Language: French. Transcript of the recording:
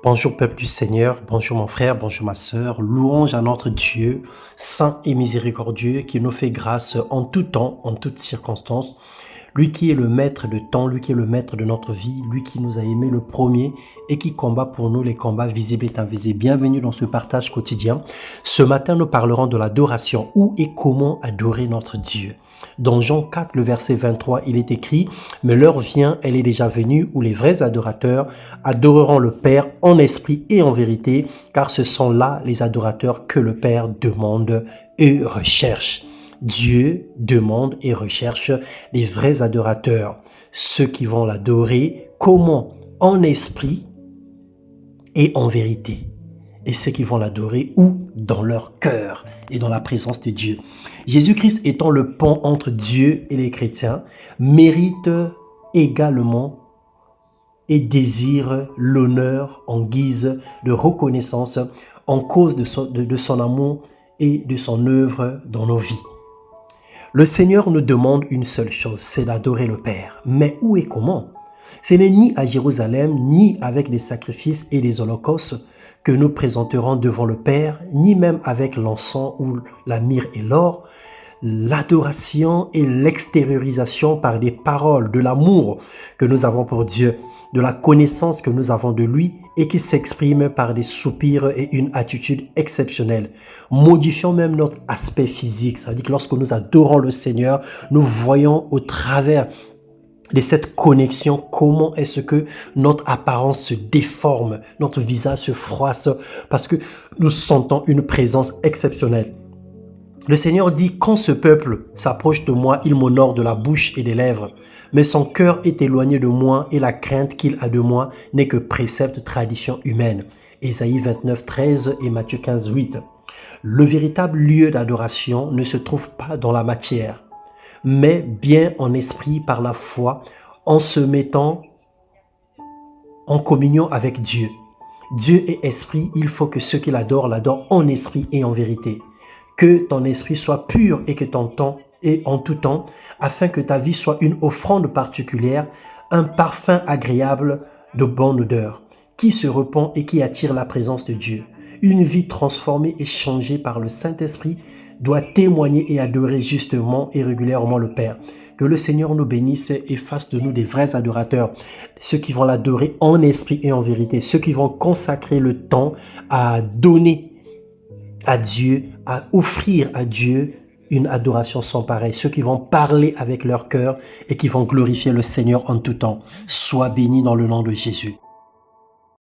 Bonjour peuple du Seigneur, bonjour mon frère, bonjour ma sœur, louange à notre Dieu, saint et miséricordieux, qui nous fait grâce en tout temps, en toutes circonstances. Lui qui est le maître de temps, lui qui est le maître de notre vie, lui qui nous a aimés le premier et qui combat pour nous les combats visibles et invisibles. Bienvenue dans ce partage quotidien. Ce matin, nous parlerons de l'adoration. Où et comment adorer notre Dieu? Dans Jean 4, le verset 23, il est écrit « Mais l'heure vient, elle est déjà venue, où les vrais adorateurs adoreront le Père en esprit et en vérité, car ce sont là les adorateurs que le Père demande et recherche. » Dieu demande et recherche les vrais adorateurs, ceux qui vont l'adorer, comment? En esprit et en vérité. Et ceux qui vont l'adorer où? Dans leur cœur et dans la présence de Dieu. Jésus-Christ étant le pont entre Dieu et les chrétiens, mérite également et désire l'honneur en guise de reconnaissance en cause de son amour et de son œuvre dans nos vies. Le Seigneur nous demande une seule chose, c'est d'adorer le Père. Mais où et comment? Ce n'est ni à Jérusalem, ni avec les sacrifices et les holocaustes que nous présenterons devant le Père, ni même avec l'encens ou la myrrhe et l'or. L'adoration et l'extériorisation par des paroles de l'amour que nous avons pour Dieu, de la connaissance que nous avons de lui et qui s'exprime par des soupirs et une attitude exceptionnelle. Modifions même notre aspect physique. Ça veut dire que lorsque nous adorons le Seigneur, nous voyons au travers de cette connexion, comment est-ce que notre apparence se déforme, notre visage se froisse parce que nous sentons une présence exceptionnelle. Le Seigneur dit, quand ce peuple s'approche de moi, il m'honore de la bouche et des lèvres, mais son cœur est éloigné de moi et la crainte qu'il a de moi n'est que précepte, tradition humaine. Ésaïe 29, 13 et Matthieu 15, 8. Le véritable lieu d'adoration ne se trouve pas dans la matière, mais bien en esprit par la foi, en se mettant en communion avec Dieu. Dieu est esprit, il faut que ceux qui l'adorent en esprit et en vérité. Que ton esprit soit pur et que ton temps et en tout temps, afin que ta vie soit une offrande particulière, un parfum agréable de bonne odeur, qui se répand et qui attire la présence de Dieu. Une vie transformée et changée par le Saint-Esprit doit témoigner et adorer justement et régulièrement le Père. Que le Seigneur nous bénisse et fasse de nous des vrais adorateurs. Ceux qui vont l'adorer en esprit et en vérité. Ceux qui vont consacrer le temps à donner à Dieu, à offrir à Dieu une adoration sans pareil. Ceux qui vont parler avec leur cœur et qui vont glorifier le Seigneur en tout temps. Sois béni dans le nom de Jésus.